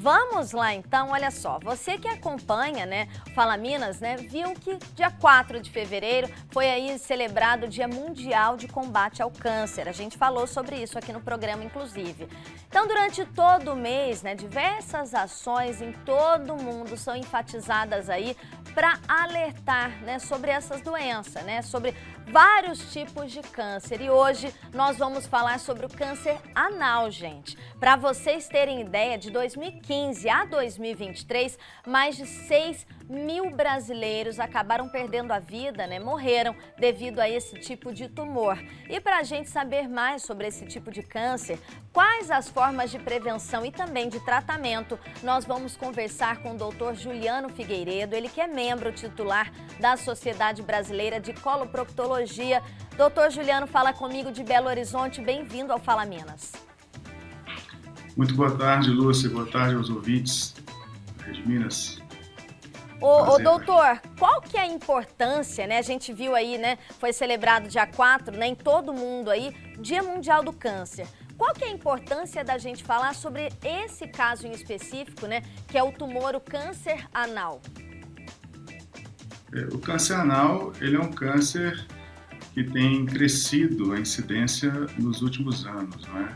Vamos lá então, olha só, você que acompanha, né, o Fala Minas, né, viu que dia 4 de fevereiro foi aí celebrado o Dia Mundial de Combate ao Câncer. A gente falou sobre isso aqui no programa, inclusive. Então, durante todo o mês, né, diversas ações em todo o mundo são enfatizadas aí para alertar, né, sobre essas doenças, né, sobre vários tipos de câncer. E hoje nós vamos falar sobre o câncer anal, gente. Para vocês terem ideia, de 2015 a 2023, mais de 6 mil brasileiros acabaram perdendo a vida, né, morreram devido a esse tipo de tumor. E para a gente saber mais sobre esse tipo de câncer, quais as formas de prevenção e também de tratamento, nós vamos conversar com o Dr. Juliano Figueiredo, ele que é membro titular da Sociedade Brasileira de Coloproctologia. Doutor Juliano, fala comigo de Belo Horizonte, bem-vindo ao Fala Minas. Muito boa tarde, Lúcia, boa tarde aos ouvintes da Rede Minas. Ô doutor, qual que é a importância, né? A gente viu aí, né? Foi celebrado dia 4, né? Em todo mundo aí, Dia Mundial do Câncer. Qual que é a importância da gente falar sobre esse caso em específico, né? Que é o tumor, o câncer anal? O câncer anal, ele é um câncer que tem crescido a incidência nos últimos anos, né?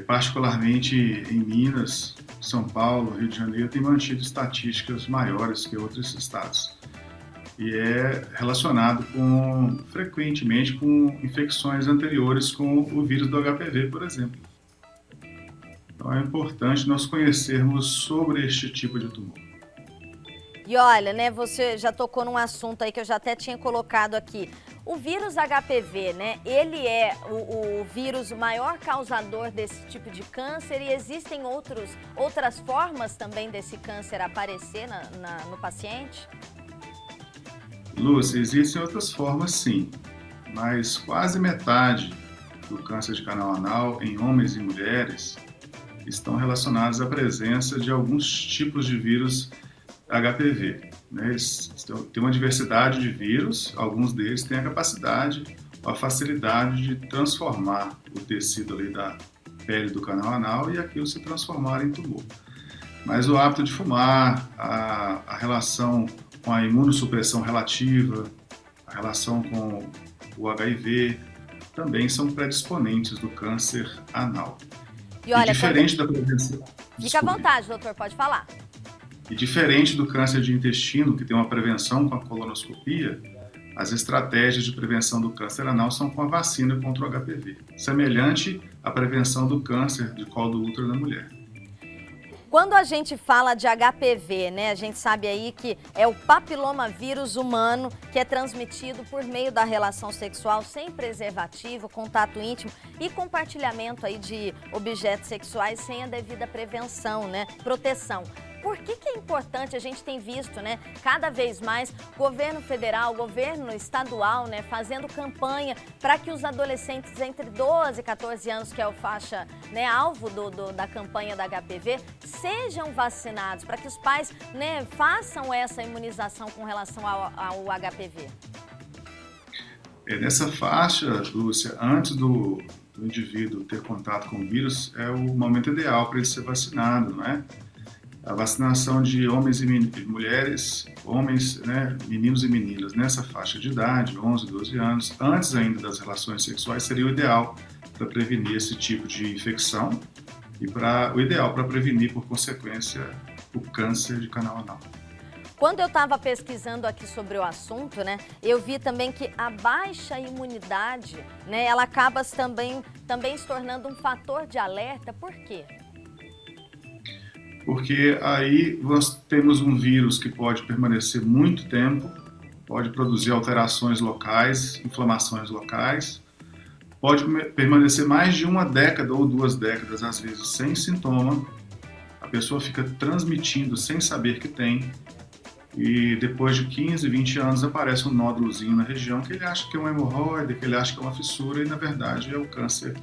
Particularmente em Minas, São Paulo, Rio de Janeiro, tem mantido estatísticas maiores que outros estados. E é relacionado frequentemente com infecções anteriores com o vírus do HPV, por exemplo. Então é importante nós conhecermos sobre este tipo de tumor. E olha, né, você já tocou num assunto aí que eu já até tinha colocado aqui. O vírus HPV, né, ele é o vírus maior causador desse tipo de câncer e existem outras formas também desse câncer aparecer no paciente? Lúcia, existem outras formas sim, mas quase metade do câncer de canal anal em homens e mulheres estão relacionados à presença de alguns tipos de vírus HPV. Né? Tem uma diversidade de vírus, alguns deles têm a capacidade, a facilidade de transformar o tecido ali da pele do canal anal e aquilo se transformar em tumor. Mas o hábito de fumar, a relação com a imunossupressão relativa, a relação com o HIV, também são predisponentes do câncer anal. E olha, diferente da prevenção... Fica à vontade, doutor, pode falar. E diferente do câncer de intestino, que tem uma prevenção com a colonoscopia, as estratégias de prevenção do câncer anal são com a vacina contra o HPV, semelhante à prevenção do câncer de colo do útero da mulher. Quando a gente fala de HPV, né, a gente sabe aí que é o papilomavírus humano que é transmitido por meio da relação sexual sem preservativo, contato íntimo e compartilhamento aí de objetos sexuais sem a devida prevenção, né, proteção. Por que é importante? A gente tem visto, né, cada vez mais governo federal, governo estadual, né, fazendo campanha para que os adolescentes entre 12 e 14 anos, que é o faixa, né, alvo da campanha da HPV, sejam vacinados, para que os pais, né, façam essa imunização com relação ao HPV. Nessa faixa, Lúcia, antes do indivíduo ter contato com o vírus, é o momento ideal para ele ser vacinado, não é? A vacinação de homens e mulheres, homens, né, meninos e meninas nessa faixa de idade, 11, 12 anos, antes ainda das relações sexuais, seria o ideal para prevenir esse tipo de infecção e o ideal para prevenir, por consequência, o câncer de canal anal. Quando eu estava pesquisando aqui sobre o assunto, né, eu vi também que a baixa imunidade, né, ela acaba também se tornando um fator de alerta. Por quê? Porque aí nós temos um vírus que pode permanecer muito tempo, pode produzir alterações locais, inflamações locais, pode permanecer mais de uma década ou 2 décadas, às vezes, sem sintoma, a pessoa fica transmitindo sem saber que tem, e depois de 15, 20 anos aparece um nódulozinho na região que ele acha que é uma hemorroida, que ele acha que é uma fissura, e na verdade é o câncer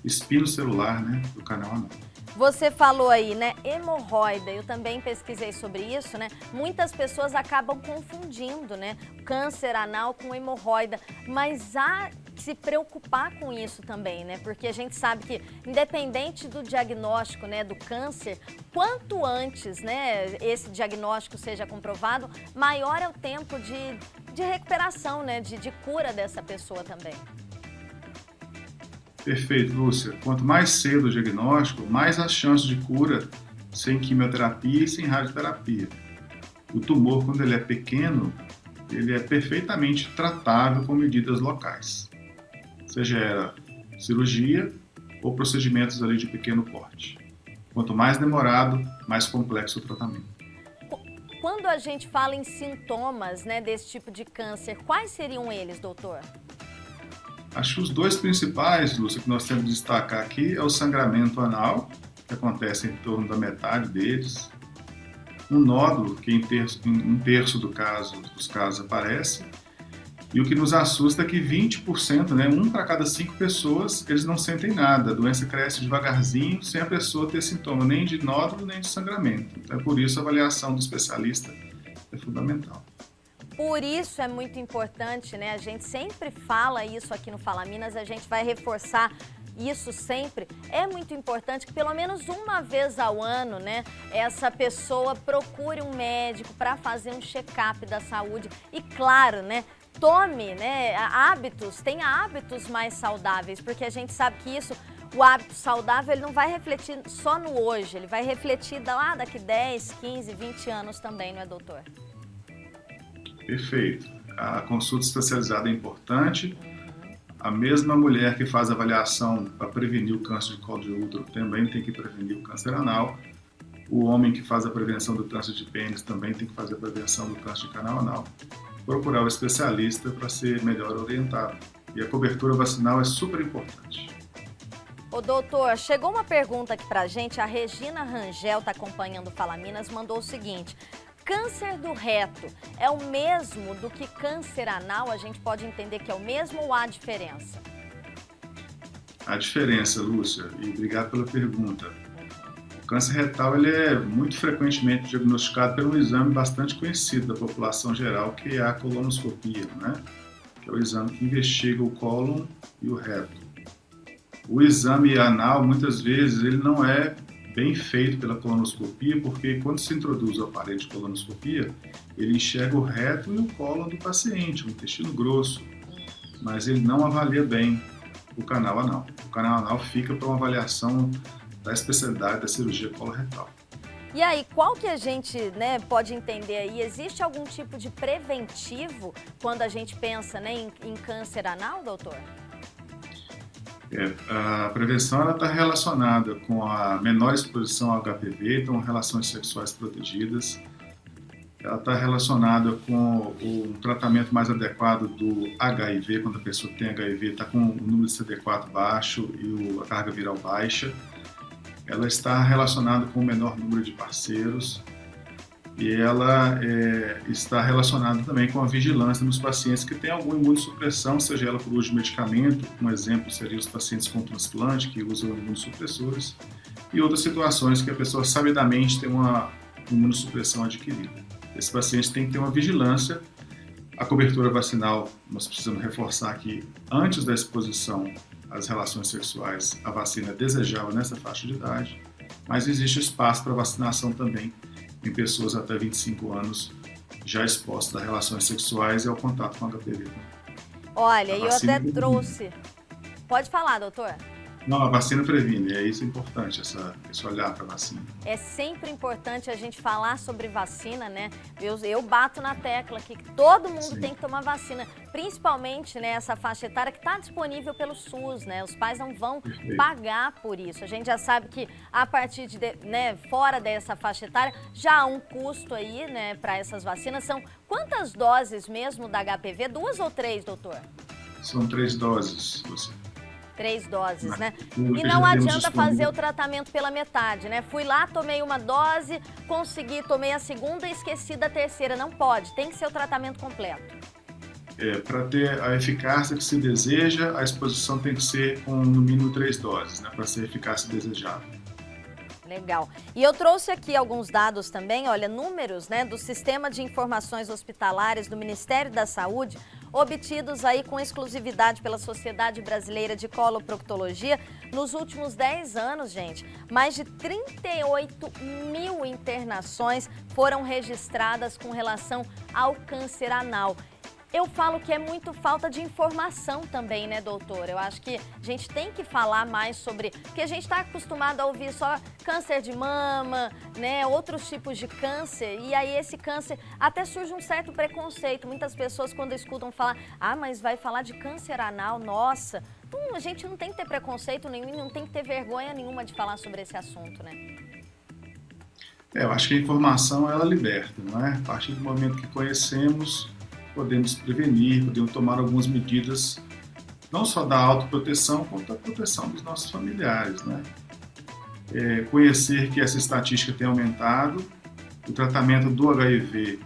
espinocelular, né, do canal anal. Você falou aí, né, hemorroida, eu também pesquisei sobre isso, né? Muitas pessoas acabam confundindo, né, câncer anal com hemorroida, mas há que se preocupar com isso também, né? Porque a gente sabe que, independente do diagnóstico, né, do câncer, quanto antes, né, esse diagnóstico seja comprovado, maior é o tempo de recuperação, né, de cura dessa pessoa também. Perfeito, Lúcia. Quanto mais cedo o diagnóstico, mais as chances de cura sem quimioterapia e sem radioterapia. O tumor, quando ele é pequeno, ele é perfeitamente tratável com medidas locais, seja era cirurgia ou procedimentos ali de pequeno porte. Quanto mais demorado, mais complexo o tratamento. Quando a gente fala em sintomas, né, desse tipo de câncer, quais seriam eles, doutor? Acho que os dois principais, Lúcia, que nós temos que destacar aqui é o sangramento anal, que acontece em torno da metade deles, um nódulo, que em um terço dos casos aparece, e o que nos assusta é que 20%, né, 1 para cada 5 pessoas, eles não sentem nada, a doença cresce devagarzinho, sem a pessoa ter sintoma nem de nódulo, nem de sangramento. Então, por isso a avaliação do especialista é fundamental. Por isso é muito importante, né? A gente sempre fala isso aqui no Fala Minas, a gente vai reforçar isso sempre. É muito importante que pelo menos uma vez ao ano, né, essa pessoa procure um médico para fazer um check-up da saúde e, claro, né, tome, né, tenha hábitos mais saudáveis, porque a gente sabe que isso, o hábito saudável, ele não vai refletir só no hoje, ele vai refletir lá daqui 10, 15, 20 anos também, não é, doutor? Perfeito. A consulta especializada é importante. A mesma mulher que faz avaliação para prevenir o câncer de colo de útero também tem que prevenir o câncer anal. O homem que faz a prevenção do câncer de pênis também tem que fazer a prevenção do câncer de canal anal. Procurar o especialista para ser melhor orientado. E a cobertura vacinal é super importante. Ô doutor, chegou uma pergunta aqui pra gente, a Regina Rangel está acompanhando o Fala Minas, mandou o seguinte: câncer do reto é o mesmo do que câncer anal? A gente pode entender que é o mesmo ou há diferença? A diferença, Lúcia, e obrigado pela pergunta. O câncer retal ele é muito frequentemente diagnosticado por um exame bastante conhecido da população geral, que é a colonoscopia, né? Que é o exame que investiga o cólon e o reto. O exame anal, muitas vezes, ele não é bem feito pela colonoscopia, porque quando se introduz o aparelho de colonoscopia, ele enxerga o reto e o cólon do paciente, o intestino grosso, mas ele não avalia bem o canal anal. O canal anal fica para uma avaliação da especialidade da cirurgia coloretal. E aí, qual que a gente, né, pode entender aí? Existe algum tipo de preventivo quando a gente pensa, né, em câncer anal, doutor? A prevenção está relacionada com a menor exposição ao HPV, então relações sexuais protegidas. Ela está relacionada com o tratamento mais adequado do HIV, quando a pessoa tem HIV, está com o número de CD4 baixo e a carga viral baixa. Ela está relacionada com o menor número de parceiros e ela está relacionada também com a vigilância nos pacientes que têm alguma imunossupressão, seja ela por uso de medicamento, um exemplo seria os pacientes com transplante que usam imunossupressores, e outras situações que a pessoa sabidamente tem uma imunossupressão adquirida. Esse paciente tem que ter uma vigilância. A cobertura vacinal, nós precisamos reforçar que antes da exposição às relações sexuais, a vacina é desejável nessa faixa de idade, mas existe espaço para vacinação também em pessoas até 25 anos já expostas a relações sexuais e ao contato com HPV. Olha, eu até trouxe... Pode falar, doutor. Não, a vacina previne, isso é importante, esse olhar para a vacina. É sempre importante a gente falar sobre vacina, né? Eu bato na tecla aqui que todo mundo tem que tomar vacina, principalmente, né, essa faixa etária que está disponível pelo SUS, né? Os pais não vão pagar por isso. A gente já sabe que a partir de, né, fora dessa faixa etária, já há um custo aí, né, para essas vacinas. São quantas doses mesmo da HPV? 2 ou 3, doutor? São 3 doses, você. 3 doses, né? E não adianta fazer o tratamento pela metade, né? Fui lá, tomei uma dose, tomei a segunda e esqueci da terceira. Não pode, tem que ser o tratamento completo. Para ter a eficácia que se deseja, a exposição tem que ser com no mínimo 3 doses, né? Para ser a eficácia desejada. Legal. E eu trouxe aqui alguns dados também, olha, números, né, do Sistema de Informações Hospitalares do Ministério da Saúde. obtidos aí com exclusividade pela Sociedade Brasileira de Coloproctologia. Nos últimos 10 anos, gente, mais de 38 mil internações foram registradas com relação ao câncer anal. Eu falo que é muito falta de informação também, né, doutor? Eu acho que a gente tem que falar mais sobre... Porque a gente está acostumado a ouvir só câncer de mama, né, outros tipos de câncer. E aí esse câncer até surge um certo preconceito. Muitas pessoas quando escutam falar, mas vai falar de câncer anal, nossa. A gente não tem que ter preconceito nenhum, não tem que ter vergonha nenhuma de falar sobre esse assunto, né? Eu acho que a informação, ela liberta, não é? A partir do momento que conhecemos, podemos prevenir, podemos tomar algumas medidas, não só da autoproteção, quanto da proteção dos nossos familiares, né? Conhecer que essa estatística tem aumentado, o tratamento do HIV,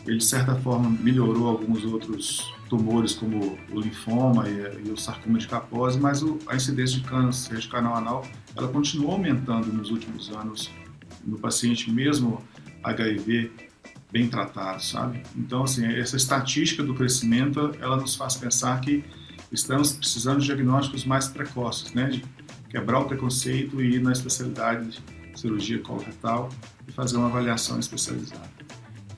ele de certa forma melhorou alguns outros tumores, como o linfoma e o sarcoma de Kaposi, mas a incidência de câncer de canal anal, ela continua aumentando nos últimos anos no paciente mesmo HIV bem tratado, sabe? Então, assim, essa estatística do crescimento, ela nos faz pensar que estamos precisando de diagnósticos mais precoces, né? De quebrar o preconceito e ir na especialidade de cirurgia coloretal e fazer uma avaliação especializada.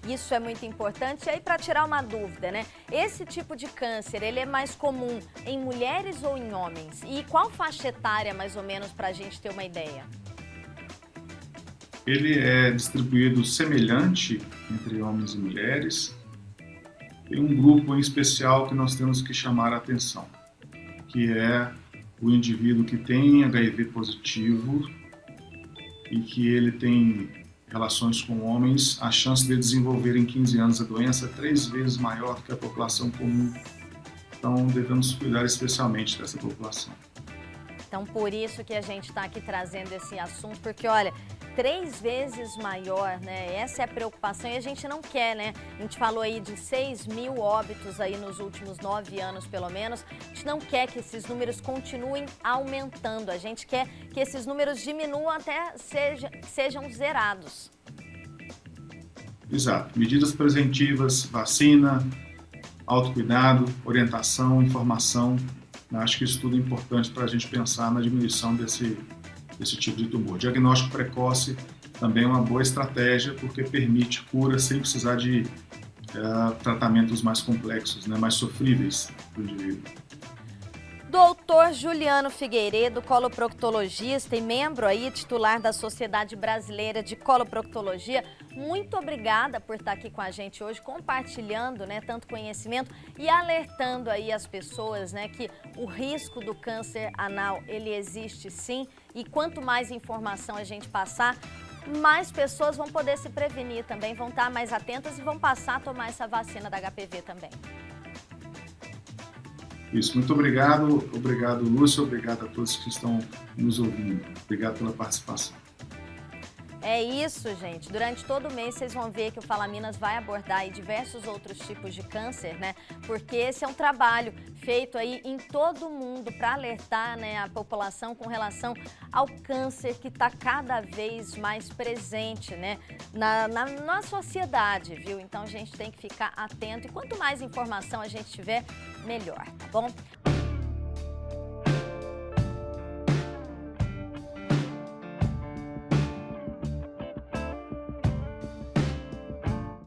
Isso é muito importante. E aí, para tirar uma dúvida, né? Esse tipo de câncer, ele é mais comum em mulheres ou em homens? E qual faixa etária, mais ou menos, para a gente ter uma ideia? Ele é distribuído semelhante entre homens e mulheres. Tem um grupo em especial que nós temos que chamar a atenção, que é o indivíduo que tem HIV positivo e que ele tem relações com homens, a chance de desenvolver em 15 anos a doença é 3 vezes maior do que a população comum. Então, devemos cuidar especialmente dessa população. Então, por isso que a gente está aqui trazendo esse assunto, porque, olha, 3 vezes maior, né? Essa é a preocupação e a gente não quer, né? A gente falou aí de 6 mil óbitos aí nos últimos 9 anos, pelo menos. A gente não quer que esses números continuem aumentando. A gente quer que esses números diminuam até sejam zerados. Exato. Medidas preventivas, vacina, autocuidado, orientação, informação. Eu acho que isso tudo é importante para a gente pensar na diminuição desse tipo de tumor. Diagnóstico precoce também é uma boa estratégia porque permite cura sem precisar de tratamentos mais complexos, né, mais sofríveis para o indivíduo. Doutor Juliano Figueiredo, coloproctologista e membro aí titular da Sociedade Brasileira de Coloproctologia, muito obrigada por estar aqui com a gente hoje, compartilhando, né, tanto conhecimento e alertando aí as pessoas, né, que o risco do câncer anal, ele existe sim, e quanto mais informação a gente passar, mais pessoas vão poder se prevenir também, vão estar mais atentas e vão passar a tomar essa vacina da HPV também. Isso, muito obrigado. Obrigado, Lúcia. Obrigado a todos que estão nos ouvindo. Obrigado pela participação. É isso, gente. Durante todo o mês vocês vão ver que o Fala Minas vai abordar aí diversos outros tipos de câncer, né? Porque esse é um trabalho feito aí em todo o mundo para alertar, né, a população com relação ao câncer que está cada vez mais presente, né, na sociedade, viu? Então a gente tem que ficar atento e quanto mais informação a gente tiver, melhor, tá bom?